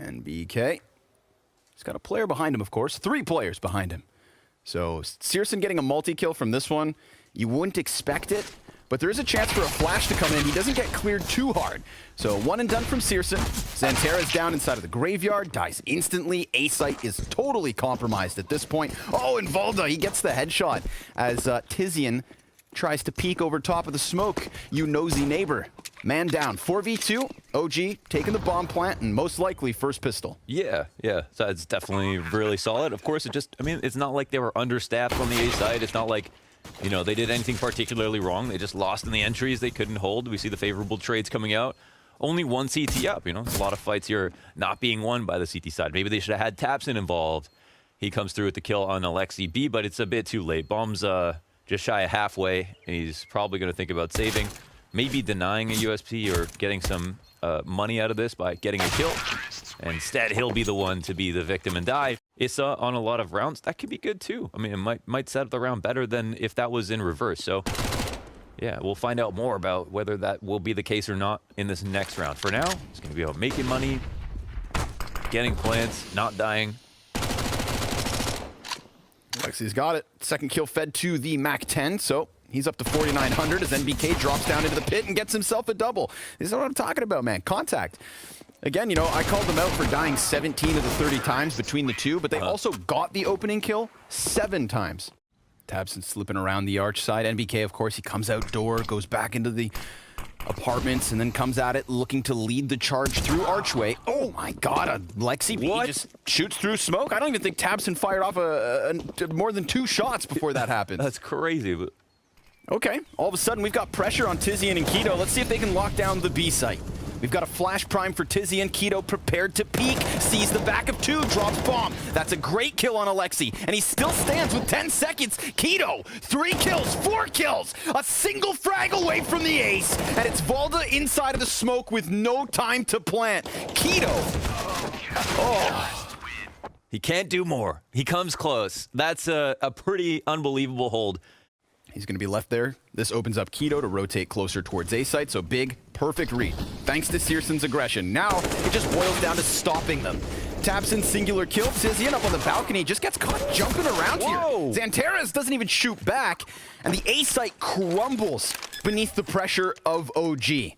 NBK. He's got a player behind him, of course. 3 players behind him. So Searson getting a multi-kill from this one. You wouldn't expect it, but there is a chance for a flash to come in. He doesn't get cleared too hard. So 1 and done from Searson. Xantera's down inside of the graveyard, dies instantly. A-site is totally compromised at this point. Oh, and Volda, he gets the headshot as Tizian tries to peek over top of the smoke. You nosy neighbor. Man down. 4v2. OG taking the bomb plant and most likely first pistol. Yeah. So it's definitely really solid. Of course, it's not like they were understaffed on the A side. It's not like, they did anything particularly wrong. They just lost in the entries they couldn't hold. We see the favorable trades coming out. Only 1 CT up, There's a lot of fights here not being won by the CT side. Maybe they should have had Tapson involved. He comes through with the kill on Alexi B, but it's a bit too late. Bomb's just shy of halfway. He's probably going to think about saving, maybe denying a USP or getting some money out of this by getting a kill. Instead, he'll be the one to be the victim and die. Issa on a lot of rounds, that could be good too. It might set up the round better than if that was in reverse. So, yeah, we'll find out more about whether that will be the case or not in this next round. For now, it's going to be about making money, getting plants, not dying. Alexi's got it. Second kill fed to the MAC-10, so he's up to 4,900 as NBK drops down into the pit and gets himself a double. This is what I'm talking about, man. Contact. Again, I called them out for dying 17 of the 30 times between the two, but they also got the opening kill 7 times. Tabson slipping around the arch side. NBK, of course, he comes outdoor, goes back into the apartments, and then comes at it looking to lead the charge through archway. Oh my god, Lexi B just shoots through smoke. I don't even think Tabson fired off more than 2 shots before that happened. That's crazy. But okay, all of a sudden we've got pressure on Tizian and Keto. Let's see if they can lock down the B site. We've got a flash prime for Tizian. Keto prepared to peek, sees the back of 2, drops bomb. That's a great kill on Alexi, and he still stands with 10 seconds. Keto, 3 kills, 4 kills, a single frag away from the ace, and it's Volda inside of the smoke with no time to plant. Keto, he can't do more. He comes close. That's a pretty unbelievable hold. He's going to be left there. This opens up Keto to rotate closer towards A-site, so big, perfect read. Thanks to Searson's aggression. Now, it just boils down to stopping them. Tabson singular kill. Tizian up on the balcony, just gets caught jumping around here. Xanteras doesn't even shoot back, and the A-site crumbles beneath the pressure of OG.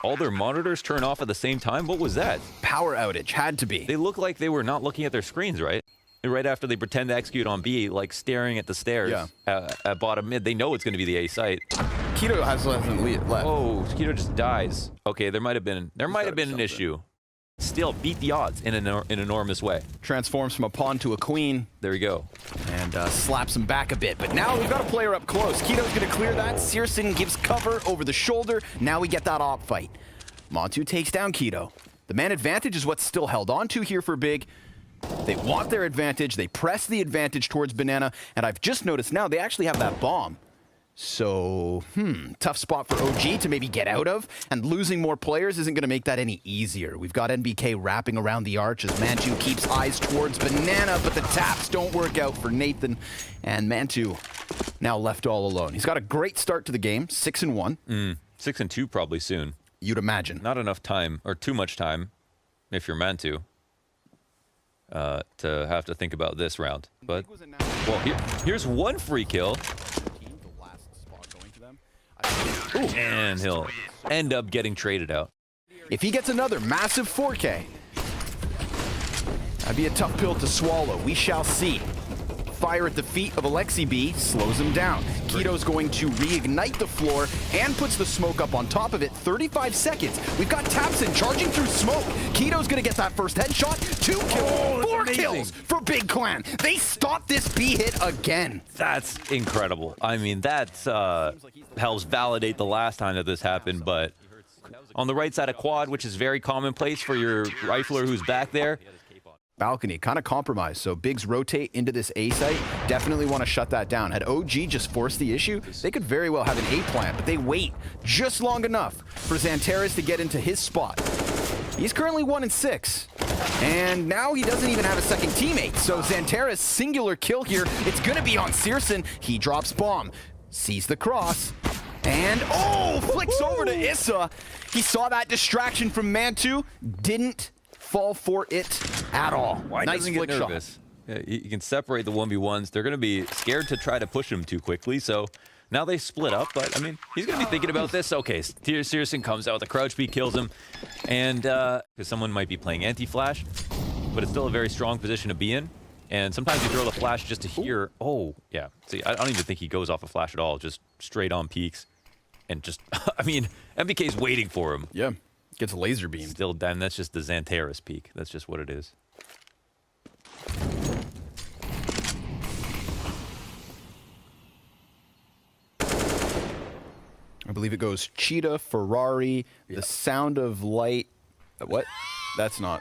All their monitors turn off at the same time? What was that? Power outage, had to be. They look like they were not looking at their screens, right? Right after they pretend to execute on B, like staring at the stairs at bottom mid. They know it's going to be the A site. Keto has left. Oh, Keto just dies. Okay, there might have been an issue. Still, beat the odds in an enormous way. Transforms from a pawn to a queen. There we go. And slaps him back a bit. But now we've got a player up close. Keto's going to clear that. Searson gives cover over the shoulder. Now we get that op fight. Montu takes down Keto. The man advantage is what's still held on to here for Big. They want their advantage. They press the advantage towards Banana. And I've just noticed now they actually have that bomb. So, tough spot for OG to maybe get out of. And losing more players isn't going to make that any easier. We've got NBK wrapping around the arch as Mantu keeps eyes towards Banana. But the taps don't work out for Nathan. And Mantu now left all alone. He's got a great start to the game. 6-1. 6-2 probably soon. You'd imagine. Not enough time, or too much time, if you're Mantu. To have to think about this round. But, well, here's one free kill. Ooh, and he'll end up getting traded out. If he gets another massive 4K, that'd be a tough pill to swallow. We shall see. Fire at the feet of Alexi B slows him down. Keto's going to reignite the floor and puts the smoke up on top of it. 35 seconds. We've got Tabson charging through smoke. Keto's going to get that first headshot. 2 kills, 4 kills for Big Clan. They stopped this B hit again. That's incredible. I mean, that helps validate the last time that this happened, but on the right side of quad, which is very commonplace for your rifler who's back there, balcony kind of compromised, so Bigs rotate into this A site. Definitely want to shut that down. Had OG just forced the issue, they could very well have an A plant, but they wait just long enough for Xanteras to get into his spot. He's currently 1-6, and now he doesn't even have a second teammate, so Xanteras' singular kill here, it's going to be on Searson. He drops bomb, sees the cross, and flicks over to Issa. He saw that distraction from Mantu, didn't fall for it at all. Why Nice doesn't he flick get shot. nervous? Yeah, you can separate the 1v1s. They're going to be scared to try to push him too quickly, so now they split up, but, I mean, he's going to be thinking about this. Okay, Searson comes out with a crouch beat, kills him, and because someone might be playing anti-flash, but it's still a very strong position to be in, and sometimes you throw the flash just to hear, oh, yeah. See, I don't even think he goes off a flash at all, just straight on peaks, and just, I mean, MBK's waiting for him. Yeah, gets a laser beam. Still, damn, that's just the Xantares peak. That's just what it is. I believe it goes Cheetah, Ferrari, The Sound of Light. What? That's not.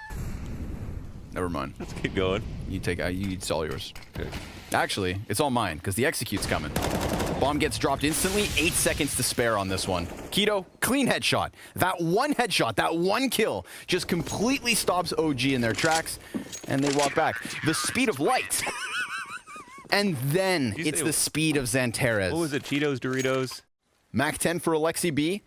Never mind. Let's keep going. You take. It's all yours. Okay. Actually, it's all mine because the execute's coming. Bomb gets dropped instantly. 8 seconds to spare on this one. Keto, clean headshot. That one headshot, that one kill, just completely stops OG in their tracks, and they walk back. The speed of light. And then it's the speed of Xantares. What was it? Cheetos, Doritos? Mac 10 for Alexi B.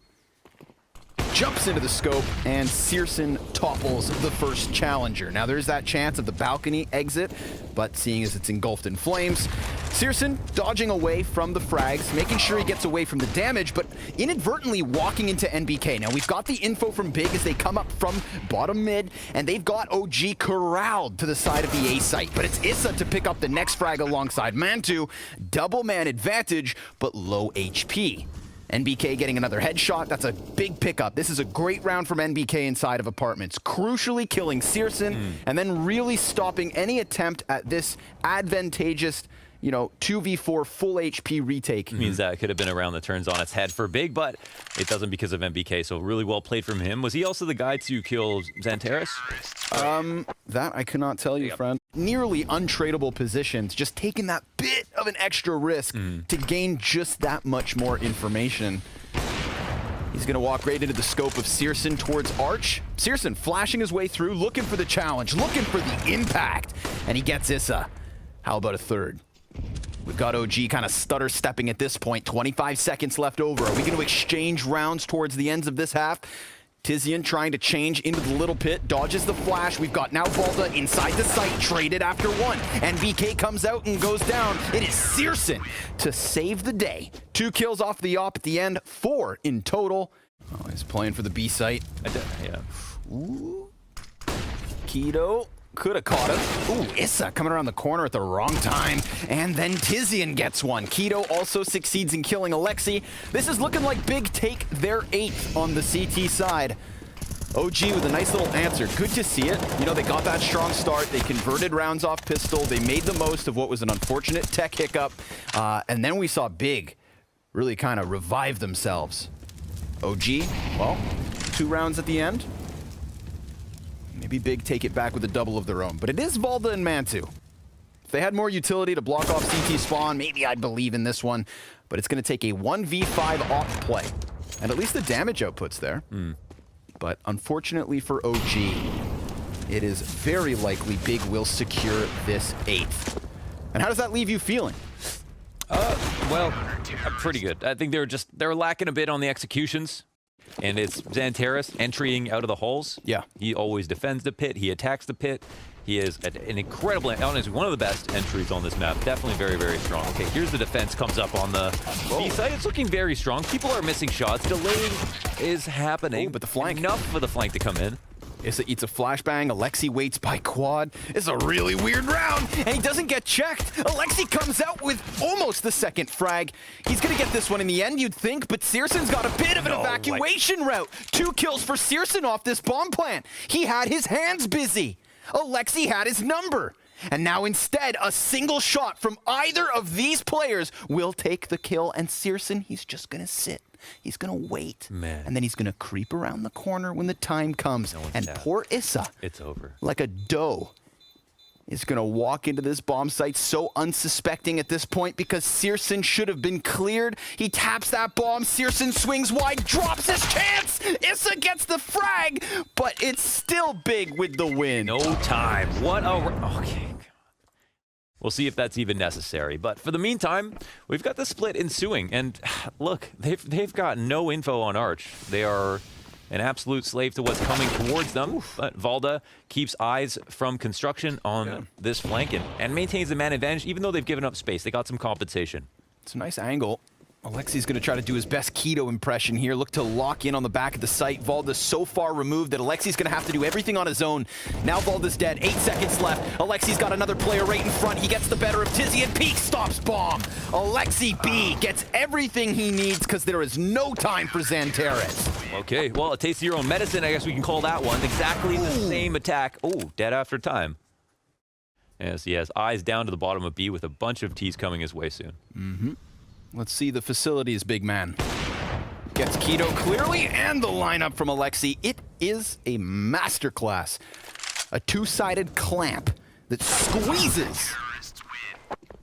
Jumps into the scope, and Searson topples the first challenger. Now, there's that chance of the balcony exit, but seeing as it's engulfed in flames, Searson dodging away from the frags, making sure he gets away from the damage, but inadvertently walking into NBK. Now, we've got the info from Big as they come up from bottom mid, and they've got OG corralled to the side of the A site, but it's Issa to pick up the next frag alongside Mantu. Double man advantage, but low HP. NBK getting another headshot. That's a big pickup. This is a great round from NBK inside of apartments, crucially killing Searson and then really stopping any attempt at this advantageous, 2v4 full HP retake. Means that could have been around the turns on its head for Big, but it doesn't because of MBK, so really well played from him. Was he also the guy to kill Xantares? That I cannot tell you, friend. Nearly untradeable positions, just taking that bit of an extra risk to gain just that much more information. He's going to walk right into the scope of Searson towards Arch. Searson flashing his way through, looking for the challenge, looking for the impact, and he gets Issa. How about a third? We've got OG kind of stutter stepping at this point. 25 seconds left over. Are we going to exchange rounds towards the ends of this half? Tizian trying to change into the little pit, dodges the flash. We've got now Valda inside the site, traded after one. And BK comes out and goes down. It is Searson to save the day. 2 kills off the op at the end, 4 in total. Oh, he's playing for the B site. Yeah. Ooh. Keto could have caught him. Ooh, Issa coming around the corner at the wrong time. And then Tizian gets one. Keto also succeeds in killing Alexi. This is looking like Big take their 8th on the CT side. OG with a nice little answer. Good to see it. They got that strong start. They converted rounds off pistol. They made the most of what was an unfortunate tech hiccup. And then we saw Big really kind of revive themselves. OG, well, 2 rounds at the end. Maybe Big take it back with a double of their own. But it is Valda and Mantu. If they had more utility to block off CT spawn, maybe I'd believe in this one. But it's going to take a 1v5 op play. And at least the damage output's there. But unfortunately for OG, it is very likely Big will secure this 8th. And how does that leave you feeling? Well, pretty good. I think they're lacking a bit on the executions. And it's Xantares entering out of the holes. Yeah. He always defends the pit. He attacks the pit. He is an incredible, honestly, one of the best entries on this map. Definitely very, very strong. Okay, here's the defense comes up on the B side. It's looking very strong. People are missing shots. Delaying is happening. But the flank. Enough for the flank to come in. Issa eats a flashbang. Alexi waits by quad. It's a really weird round, and he doesn't get checked. Alexi comes out with almost the second frag. He's going to get this one in the end, you'd think, but Searson's got a bit of an evacuation route. 2 kills for Searson off this bomb plant. He had his hands busy. Alexi had his number. And now instead, a single shot from either of these players will take the kill, and Searson, he's just going to sit. He's going to wait. Man. And then he's going to creep around the corner when the time comes. And poor Issa, it's over. Like a doe, is going to walk into this bomb site so unsuspecting at this point because Searson should have been cleared. He taps that bomb. Searson swings wide, drops his chance. Issa gets the frag, but it's still Big with the win. No time. What a... Okay. We'll see if that's even necessary. But for the meantime, we've got the split ensuing. And look, they've got no info on Arch. They are an absolute slave to what's coming towards them. But Valda keeps eyes from construction on this flank and maintains the man advantage, even though they've given up space. They got some compensation. It's a nice angle. Alexi's going to try to do his best Keto impression here. Look to lock in on the back of the site. Valda's so far removed that Alexi's going to have to do everything on his own. Now Valda's dead. 8 seconds left. Alexi's got another player right in front. He gets the better of Tizzy and Peak stops bomb. Alexi B gets everything he needs because there is no time for Xantares. Okay, well, a taste of your own medicine, I guess we can call that one. Exactly the same attack. Oh, dead after time. Yes, he has eyes down to the bottom of B with a bunch of T's coming his way soon. Mm-hmm. Let's see the facilities, big man. Gets Keto clearly, and the lineup from Alexi. It is a masterclass. A two-sided clamp that squeezes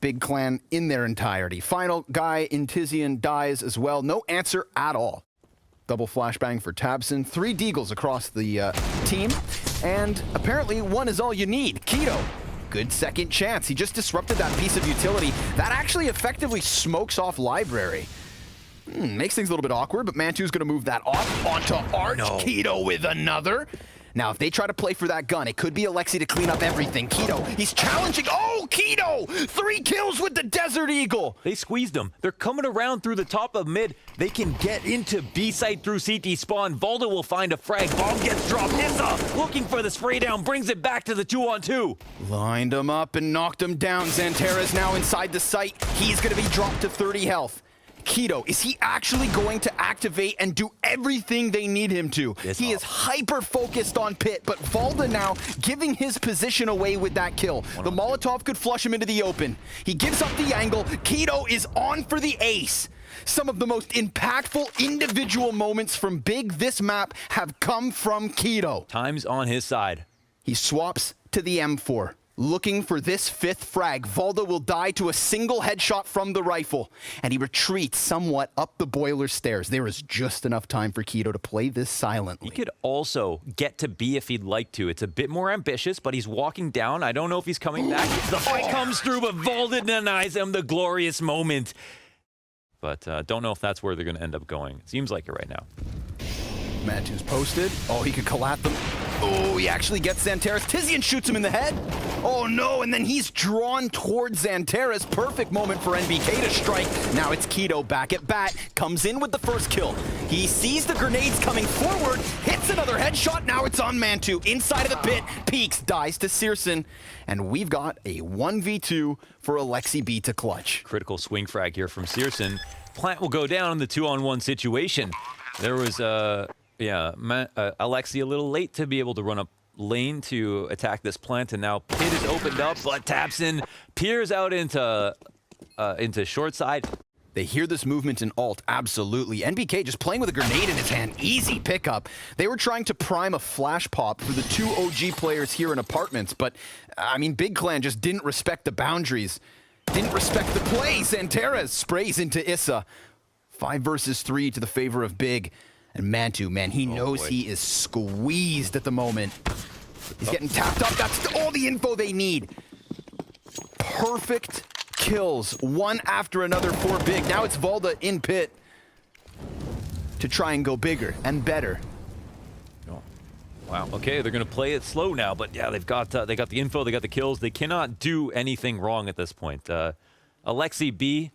Big Clan in their entirety. Final guy in Tizian dies as well. No answer at all. Double flashbang for Tabson. 3 deagles across the team. And apparently one is all you need. Keto. Good second chance. He just disrupted that piece of utility. That actually effectively smokes off Library. Makes things a little bit awkward, but Mantu's going to move that off onto Arch. No. Keto with another. Now, if they try to play for that gun, it could be Alexi to clean up everything. Keto, he's challenging. Oh, Keto! 3 kills with the Desert Eagle. They squeezed him. They're coming around through the top of mid. They can get into B site through CT spawn. Valda will find a frag. Bomb gets dropped. Issa looking for the spray down. Brings it back to the 2-on-2. Lined him up and knocked him down. Xantares now inside the site. He's going to be dropped to 30 health. Keto, is he actually going to activate and do everything they need him to? He is hyper-focused on Pit, but Valda now giving his position away with that kill. The Molotov could flush him into the open. He gives up the angle. Keto is on for the ace. Some of the most impactful individual moments from Big this map have come from Keto. Time's on his side. He swaps to the M4. Looking for this 5th frag. Valda will die to a single headshot from the rifle, and he retreats somewhat up the boiler stairs. There is just enough time for Keto to play this silently. He could also get to B if he'd like to. It's a bit more ambitious, but he's walking down. I don't know if he's coming back. The fight comes through, but Valda denies him the glorious moment. But don't know if that's where they're going to end up going. It seems like it right now. Mantu's posted. Oh, he could collat them. Oh, he actually gets Xantares. Tizian shoots him in the head. Oh, no, and then he's drawn towards Xantares. Perfect moment for NBK to strike. Now it's Keto back at bat. Comes in with the first kill. He sees the grenades coming forward. Hits another headshot. Now it's on Mantu. Inside of the pit. Peaks. Dies to Searson. And we've got a 1v2 for Alexi B to clutch. Critical swing frag here from Searson. Plant will go down in the 2-on-1 situation. There was Alexi a little late to be able to run up lane to attack this plant, and now Pit is opened up, but Tabson peers out into short side. They hear this movement in alt, absolutely. NBK just playing with a grenade in his hand, easy pickup. They were trying to prime a flash pop for the 2 OG players here in apartments, but I mean, Big Clan just didn't respect the boundaries, didn't respect the play. Xantares sprays into Issa. 5 versus 3 to the favor of Big. And Mantu, man, he knows he is squeezed at the moment. He's getting tapped up. That's all the info they need. Perfect kills, one after another for Big. Now it's Valda in pit to try and go bigger and better. Oh. Wow. Okay, they're gonna play it slow now, but yeah, they got the info, they got the kills. They cannot do anything wrong at this point. Alexi B.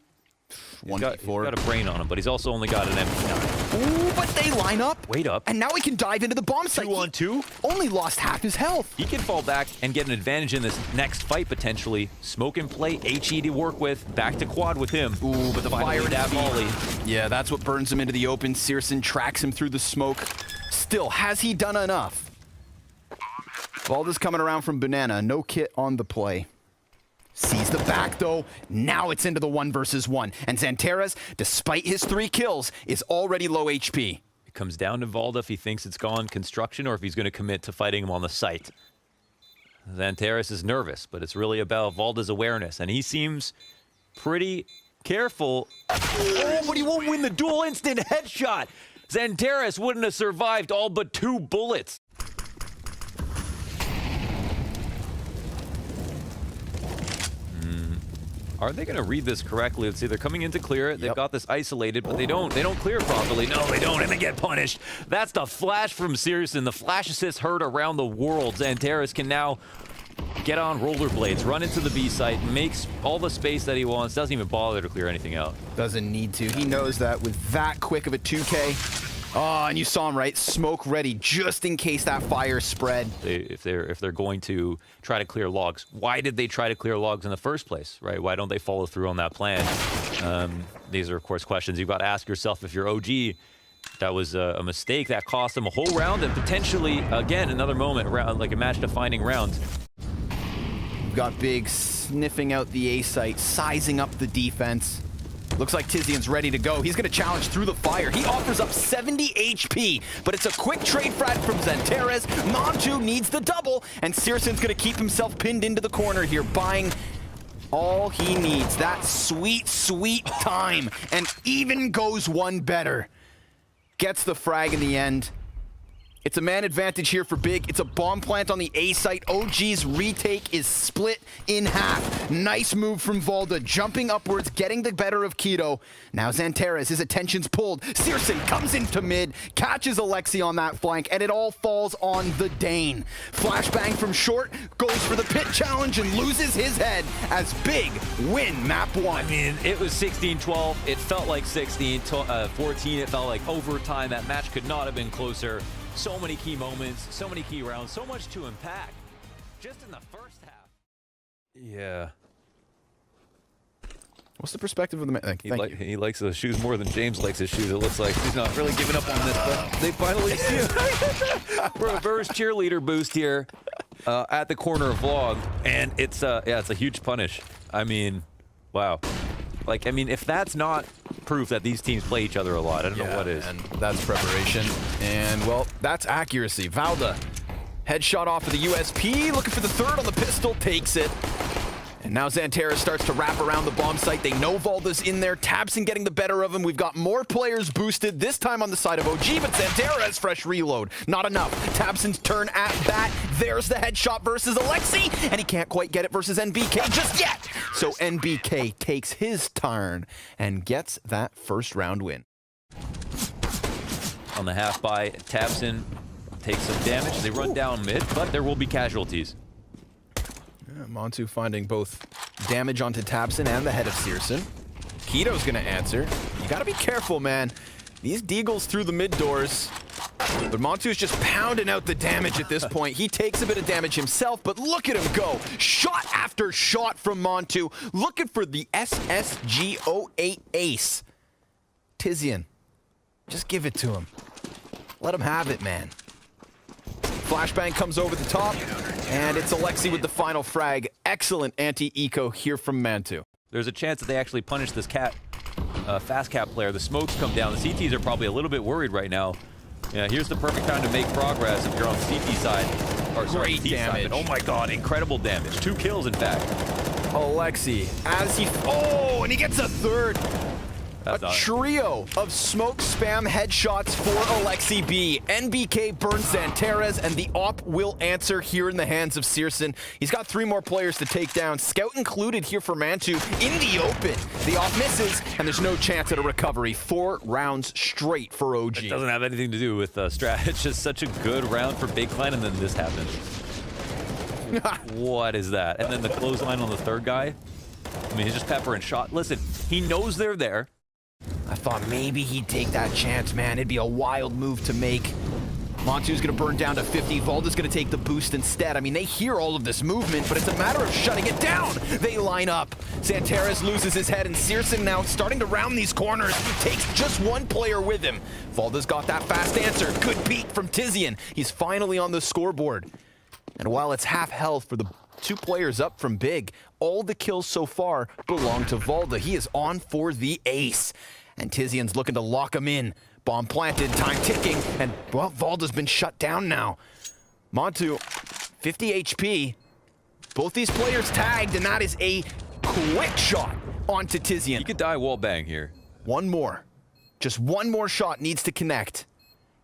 He's got a brain on him, but he's also only got an MP9. Ooh, but they line up. Wait up. And now he can dive into the bomb site. 2-on-2. Only lost half his health. He can fall back and get an advantage in this next fight, potentially. Smoke and play, HE to work with. Back to quad with him. Ooh, but the fire that volley. Yeah, that's what burns him into the open. Searson tracks him through the smoke. Still, has he done enough? Valda's coming around from Banana. No kit on the play. Sees the back, though. Now it's into the 1 versus 1. And Xantares, despite his 3 kills, is already low HP. It comes down to Valda if he thinks it's gone construction or if he's going to commit to fighting him on the site. Xantares is nervous, but it's really about Valda's awareness, and he seems pretty careful. Oh, but he won't win the dual instant headshot. Xantares wouldn't have survived all but 2 bullets. Are they going to read this correctly? Let's see. They're coming in to clear it. They've got this isolated, but they don't clear it properly. No, they don't, and they get punished. That's the flash from Searson. The flash assist heard around the world. Xanteris can now get on rollerblades, run into the B site, makes all the space that he wants, doesn't even bother to clear anything out. Doesn't need to. He knows that with that quick of a 2K. Oh, and you saw him, right? Smoke ready just in case that fire spread. If they're going to try to clear logs, why did they try to clear logs in the first place, right? Why don't they follow through on that plan? These are, of course, questions you've got to ask yourself if you're OG. That was a mistake that cost them a whole round and potentially, again, another moment, like a match-defining round. We've got Big sniffing out the A site, sizing up the defense. Looks like Tizian's ready to go. He's going to challenge through the fire. He offers up 70 HP, but it's a quick trade frag from Xanteris. Montu needs the double, and Searson's going to keep himself pinned into the corner here, buying all he needs. That sweet, sweet time, and even goes one better. Gets the frag in the end. It's a man advantage here for Big. It's a bomb plant on the A site. OG's retake is split in half. Nice move from Valda, jumping upwards, getting the better of Keto. Now Xanteris, his attention's pulled. Searson comes into mid, catches Alexi on that flank, and it all falls on the Dane. Flashbang from short, goes for the pit challenge and loses his head as Big win map 1. I mean, it was 16-12. It felt like 16-14. It felt like overtime. That match could not have been closer. So many key moments, so many key rounds, so much to unpack just in the first half. Yeah. What's the perspective of the man? Thank you. He likes those shoes more than James likes his shoes. It looks like he's not really giving up on this, but they finally see him. Reverse cheerleader boost here at the corner of Vlog, and it's a huge punish. I mean, wow. Like, I mean, if that's not proof that these teams play each other a lot, I don't know what is. And that's preparation. And, well, that's accuracy. Valda, headshot off of the USP, looking for the third on the pistol, takes it. And now Xanteris starts to wrap around the bomb site. They know Valda's in there. Tabson getting the better of him. We've got more players boosted, this time on the side of OG, but Xanteris fresh reload. Not enough. Tabson's turn at bat. There's the headshot versus Alexi, and he can't quite get it versus NBK just yet. So NBK takes his turn and gets that first round win. On the half by, Tabson takes some damage. They run down mid, but there will be casualties. Yeah, Montu finding both damage onto Tabson and the head of Searson. Keto's gonna answer. You gotta be careful, man. These deagles through the mid doors. But Montu's just pounding out the damage at this point. He takes a bit of damage himself, but look at him go. Shot after shot from Montu. Looking for the SSG08 ace. Tizian, just give it to him. Let him have it, man. Flashbang comes over the top, and it's Alexi with the final frag. Excellent anti-eco here from Mantu. There's a chance that they actually punish this fast cap player. The smokes come down. The CTs are probably a little bit worried right now. Yeah, here's the perfect time to make progress if you're on the CT side. Or sorry, Great damage. Side. Oh my god, incredible damage. 2 kills, in fact. Alexi, as he... Oh, and he gets a third. A trio of smoke spam headshots for Alexi B. NBK burns Xanteris, and the op will answer here in the hands of Searson. He's got 3 more players to take down, Scout included here for Mantu in the open. The op misses, and there's no chance at a recovery. 4 rounds straight for OG. It doesn't have anything to do with strat. It's just such a good round for Big Clan, and then this happens. What is that? And then the clothesline on the third guy. I mean, he's just pepper and shot. Listen, he knows they're there. I thought maybe he'd take that chance, man. It'd be a wild move to make. Montu's gonna burn down to 50. Valda's gonna take the boost instead. I mean, they hear all of this movement, but it's a matter of shutting it down. They line up. Xanteris loses his head, and Searson now starting to round these corners. Takes just 1 player with him. Valda's got that fast answer. Good peek from Tizian. He's finally on the scoreboard. And while it's half health for the 2 players up from Big, all the kills so far belong to Valda. He is on for the ace. And Tizian's looking to lock him in. Bomb planted, time ticking, and, well, Valda's been shut down now. Montu, 50 HP. Both these players tagged, and that is a quick shot onto Tizian. He could die wall bang here. 1 more. Just 1 more shot needs to connect.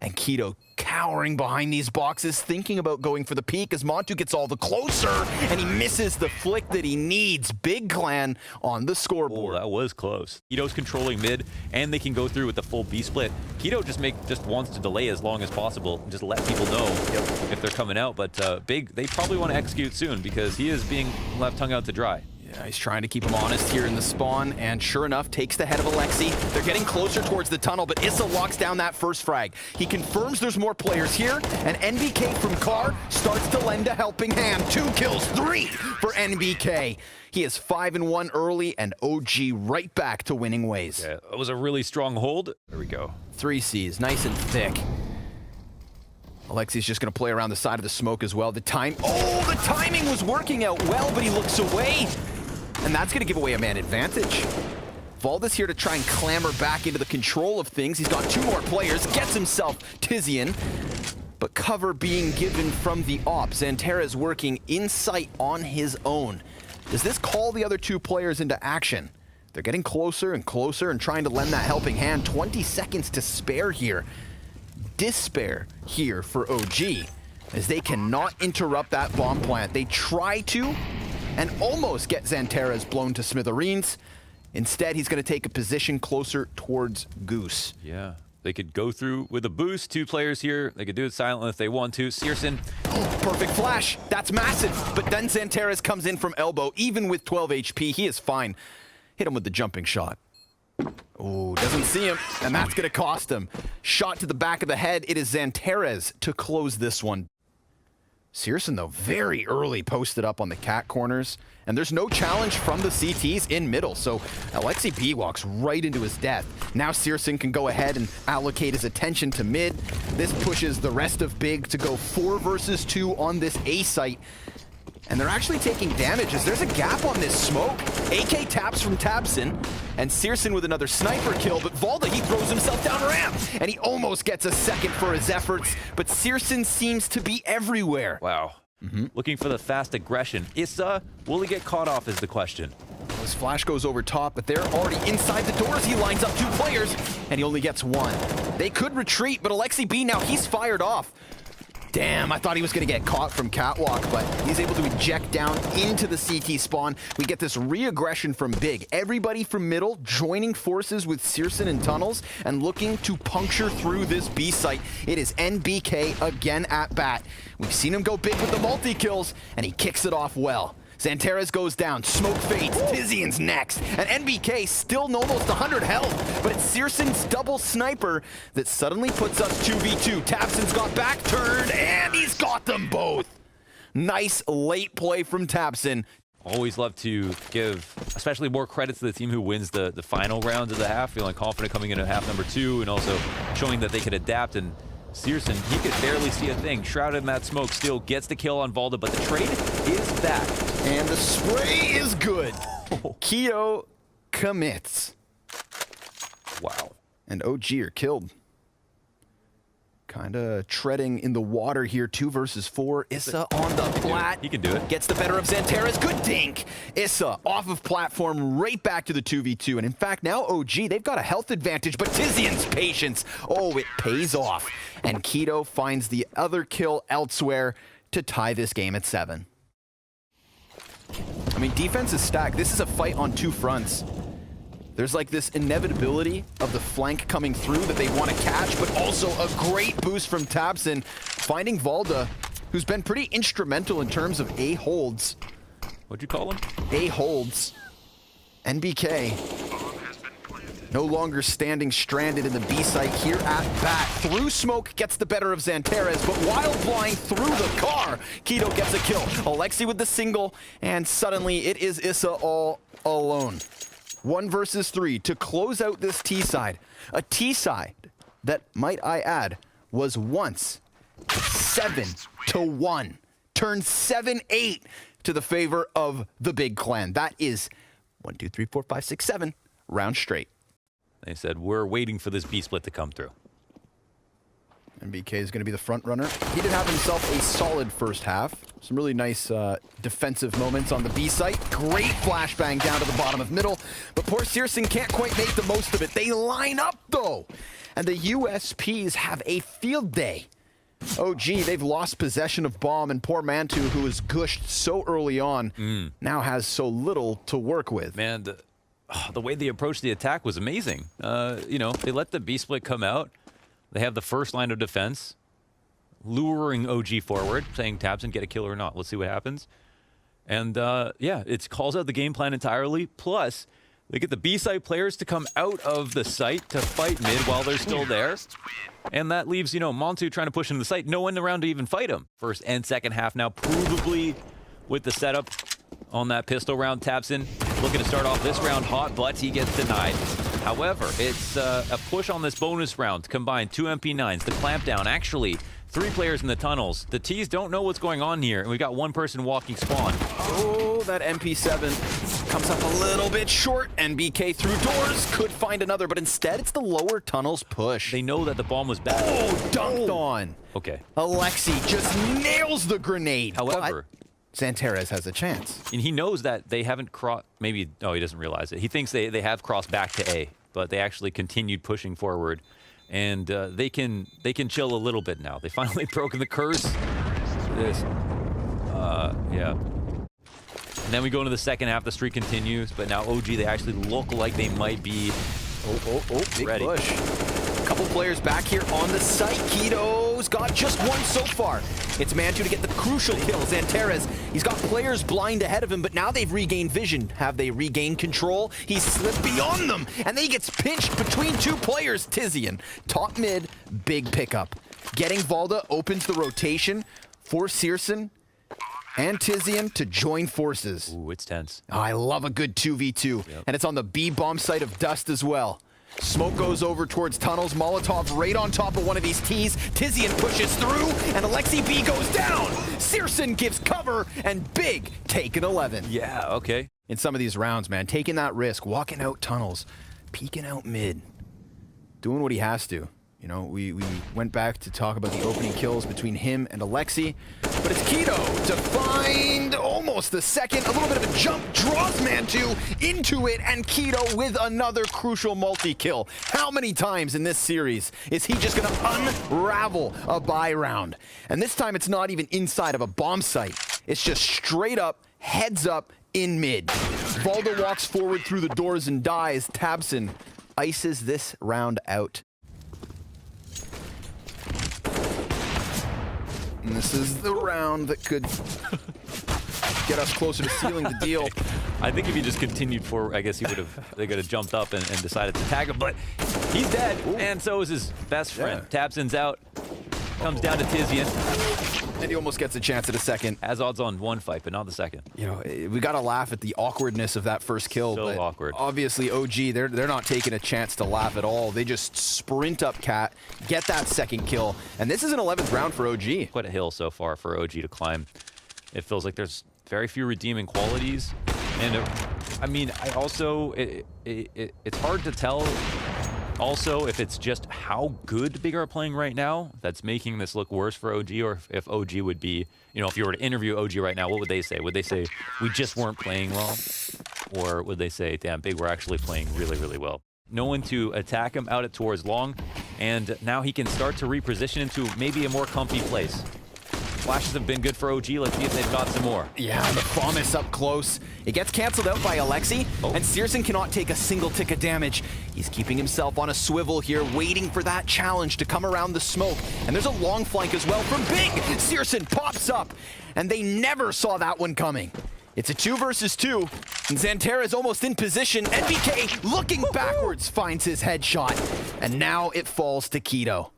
And Keto cowering behind these boxes, thinking about going for the peak as Montu gets all the closer, and he misses the flick that he needs. Big Clan on the scoreboard. Oh, that was close. Keto's controlling mid, and they can go through with the full B split. Keto just wants to delay as long as possible, and just let people know if they're coming out. But Big, they probably want to execute soon because he is being left hung out to dry. Yeah, he's trying to keep him honest here in the spawn, and sure enough, takes the head of Alexi. They're getting closer towards the tunnel, but Issa locks down that first frag. He confirms there's more players here, and NBK from Car starts to lend a helping hand. 2 kills, 3 for NBK. He is 5-1 early, and OG right back to winning ways. Yeah, it was a really strong hold. There we go. 3 Cs, nice and thick. Alexi's just going to play around the side of the smoke as well. The timing was working out well, but he looks away. And that's going to give away a man advantage. Valda's here to try and clamber back into the control of things. He's got 2 more players, gets himself Tizian, but cover being given from the op. Xanterra's working in sight on his own. Does this call the other 2 players into action? They're getting closer and closer and trying to lend that helping hand. 20 seconds to spare here. Despair here for OG, as they cannot interrupt that bomb plant. They try to, and almost get Xanterra's blown to smithereens. Instead, he's going to take a position closer towards Goose. Yeah, they could go through with a boost. 2 players here. They could do it silently if they want to. Searson. Oh, perfect flash. That's massive. But then Xanterra's comes in from elbow. Even with 12 HP, he is fine. Hit him with the jumping shot. Oh, doesn't see him, and that's going to cost him. Shot to the back of the head. It is Xanterra's to close this one. Searson, though, very early posted up on the cat corners, and there's no challenge from the CTs in middle, so Alexi B walks right into his death. Now Searson can go ahead and allocate his attention to mid. This pushes the rest of Big to go 4 versus 2 on this A site. And they're actually taking damage as there's a gap on this smoke. AK taps from Tabson, and Searson with another sniper kill, but Valda, he throws himself down ramp, and he almost gets a second for his efforts, but Searson seems to be everywhere. Wow. Looking for the fast aggression. Issa, will he get caught off is the question. His flash goes over top, but they're already inside the doors. He lines up 2 players, and he only gets 1. They could retreat, but Alexi B now, he's fired off. Damn, I thought he was going to get caught from Catwalk, but he's able to eject down into the CT spawn. We get this re-aggression from Big. Everybody from middle joining forces with Searson and Tunnels and looking to puncture through this B site. It is NBK again at bat. We've seen him go big with the multi-kills, and he kicks it off well. Xanterra's goes down, smoke fades, Tizian's next, and NBK still almost 100 health, but it's Searson's double sniper that suddenly puts us 2v2. Tabson's got back turned, and he's got them both. Nice late play from Tabson. Always love to give, especially more credit to the team who wins the final rounds of the half, feeling confident coming into half number 2, and also showing that they could adapt. And Searson, he could barely see a thing. Shrouded in that smoke, still gets the kill on Valda, but the trade is back. And the spray is good. Keto commits. Wow. And OG are killed. Kind of treading in the water here, 2 versus 4. Issa on the plat. He can do it. Gets the better of Xanterra's. Good dink. Issa off of platform, right back to the 2v2. And in fact, now OG, they've got a health advantage, but Tizian's patience, oh, it pays off. And Keto finds the other kill elsewhere to tie this game at 7. I mean, defense is stacked. This is a fight on 2 fronts. There's like this inevitability of the flank coming through that they want to catch, but also a great boost from Tabson, finding Valda, who's been pretty instrumental in terms of A holds. What'd you call him? A holds. NBK no longer standing stranded in the B site here at bat. Through smoke gets the better of Xanterra's, but while flying through the car, Keto gets a kill. Alexi with the single, and suddenly it is Issa all alone. 1 versus 3 to close out this T side. A T side that, might I add, was once 7-1. Turned 7-8 to the favor of the Big Clan. That is 1, 2, 3, 4, 5, 6, 7 rounds straight. They said, we're waiting for this B split to come through. NBK is going to be the front runner. He did have himself a solid first half. Some really nice defensive moments on the B site. Great flashbang down to the bottom of middle. But poor Searson can't quite make the most of it. They line up, though. And the USPs have a field day. OG, they've lost possession of bomb, and poor Mantu, who was gushed so early on, now has so little to work with. Man, the way they approached the attack was amazing. You know, they let the B-split come out. They have the first line of defense, luring OG forward, saying, Tabson, get a kill or not. Let's see what happens. And, yeah, it calls out the game plan entirely. Plus, they get the B-site players to come out of the site to fight mid while they're still there. And that leaves, you know, Montu trying to push into the site. No one around to even fight him. First and second half now, provably with the setup on that pistol round. Tabson looking to start off this round hot, but he gets denied. However, it's a push on this bonus round to combine 2 MP9s, the clampdown. Actually, 3 players in the tunnels. The T's don't know what's going on here, and we got 1 person walking spawn. Oh, that MP7 comes up a little bit short. NBK through doors could find another, but instead it's the lower tunnels push. They know that the bomb was bad. Oh, dunked on. Okay. Alexi just nails the grenade. However, Zanteres has a chance. and he knows that they haven't crossed, maybe, no, he doesn't realize it. He thinks they have crossed back to A, but they actually continued pushing forward. And they can chill a little bit now. They finally broken the curse. This, yeah. And then we go into the second half. The streak continues, but now OG, they actually look like they might be Big ready. push. A couple players back here on the site. Keto's got just one so far. It's Mantu to get the crucial kill. Zanteres, he's got players blind ahead of him, but now they've regained vision. Have they regained control? He's slipped beyond them, and then he gets pinched between 2 players. Tizian, top mid, big pickup. Getting Valda opens the rotation for Searson and Tizian to join forces. Ooh, it's tense. Oh, I love a good 2v2, and it's on the B bomb site of Dust as well. Smoke goes over towards tunnels. Molotov right on top of one of these T's. Tizian pushes through, and Alexi B goes down. Searson gives cover, and big take an 11. Yeah, okay. In some of these rounds, man, taking that risk, walking out tunnels, peeking out mid, doing what he has to. You know, we went back to talk about the opening kills between him and Alexi, but it's Keto to find almost the second, a little bit of a jump, draws Mantu into it, and Keto with another crucial multi-kill. How many times in this series is he just gonna unravel a buy round? And this time it's not even inside of a bomb site. It's just straight up, heads up, in mid. Valda walks forward through the doors and dies. Tabson ices this round out. And this is the round that could get us closer to sealing the deal. I think if he just continued forward, I guess he would have, they could have jumped up and decided to tag him, but he's dead, and so is his best friend. Yeah. Tabson's out, comes down to Tizian. And he almost gets a chance at a second. Has odds on 1 fight, but not the second. You know, we got to laugh at the awkwardness of that first kill. So but awkward. Obviously, OG, they're not taking a chance to laugh at all. They just sprint up Cat, get that second kill, and this is an 11th round for OG. Quite a hill so far for OG to climb. It feels like there's very few redeeming qualities. And I mean, I also, it's hard to tell also if it's just how good Big are playing right now that's making this look worse for OG, or if OG would be, you know, if you were to interview OG right now, what would they say? Would they say, we just weren't playing well? Or would they say, damn, Big, we're actually playing really, really well? No one to attack him out at towards long, and now he can start to reposition into maybe a more comfy place. Flashes have been good for OG. Let's see if they've got some more. Yeah, the FAMAS up close. It gets canceled out by Alexi, and Searson cannot take a single tick of damage. He's keeping himself on a swivel here, waiting for that challenge to come around the smoke. And there's a long flank as well from Big. Searson pops up, and they never saw that one coming. It's a 2 versus 2, and Zanteres almost in position. NBK looking backwards finds his headshot, and now it falls to Keto.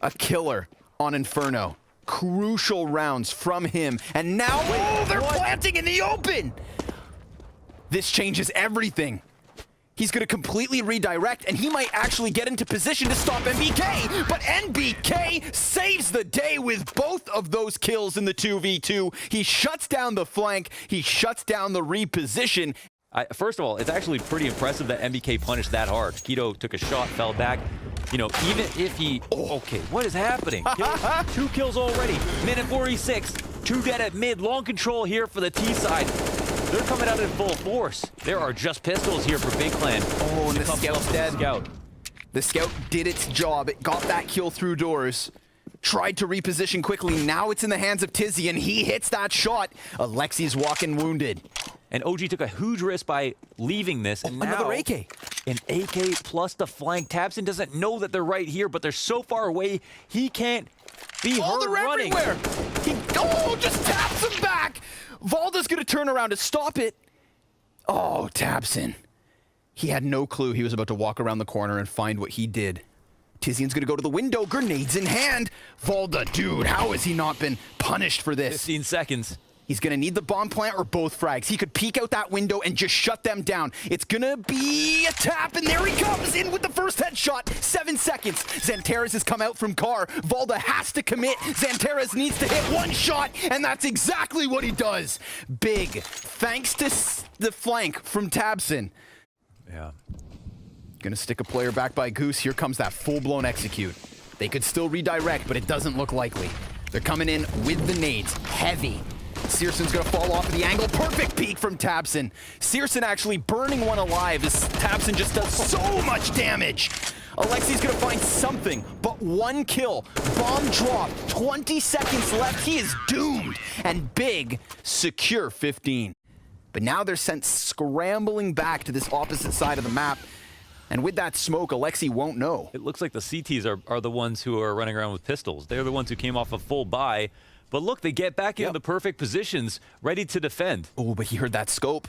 A killer on Inferno. Crucial rounds from him, and now they're planting in the open. This changes everything. He's going to completely redirect, and he might actually get into position to stop NBK, but NBK saves the day with both of those kills in the 2v2. He shuts down the flank, he shuts down the reposition. First of all, it's actually pretty impressive that NBK punished that hard. Keto took a shot, fell back. You know, even if he... Okay, what is happening? 2 kills already. Minute 46. 2 dead at mid. Long control here for the T side. They're coming out in full force. There are just pistols here for Big Clan. Oh, and the Scout's dead. Scout. The Scout did its job. It got that kill through doors. Tried to reposition quickly. Now it's in the hands of Tizzy, and he hits that shot. Alexi's walking wounded. And OG took a huge risk by leaving this. And Another now, AK. An AK plus the flank. tabseN doesn't know that they're right here, but they're so far away, he can't be heard they're running. everywhere. Just taps him back. Valda's going to turn around to stop it. Oh, tabseN. He had no clue he was about to walk around the corner and find what he did. Tizian's going to go to the window, grenades in hand. Valda, dude, how has he not been punished for this? 15 seconds. He's going to need the bomb plant or both frags. He could peek out that window and just shut them down. It's going to be a tap, and there he comes in with the first headshot. 7 seconds. Xantares has come out from car. Valda has to commit. Xantares needs to hit one shot, and that's exactly what he does. Big, thanks to the flank from tabseN. Yeah. Gonna stick a player back by Goose. Here comes that full-blown execute. They could still redirect, but it doesn't look likely. They're coming in with the nades. Heavy. Searson's gonna fall off of the angle. Perfect peek from tabseN. Searson actually burning one alive as tabseN just does so much damage. Alexi's gonna find something, but one kill. Bomb drop. 20 seconds left. He is doomed. And Big secure 15. But now they're sent scrambling back to this opposite side of the map. And with that smoke, Alexi won't know. It looks like the CTs are the ones who are running around with pistols. They're the ones who came off a full buy. But look, they get back into the perfect positions, ready to defend. Oh, but he heard that scope.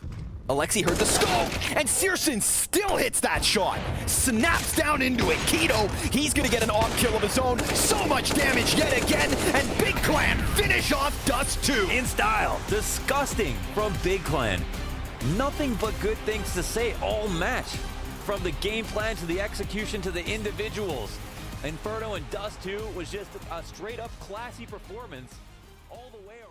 Alexi heard the scope, and Searson still hits that shot. Snaps down into it. Keto, he's gonna get an off kill of his own. So much damage yet again, and Big Clan finish off Dust 2. In style. Disgusting from Big Clan. Nothing but good things to say all match. From the game plan to the execution to the individuals. Inferno and Dust 2 was just a straight up classy performance all the way around.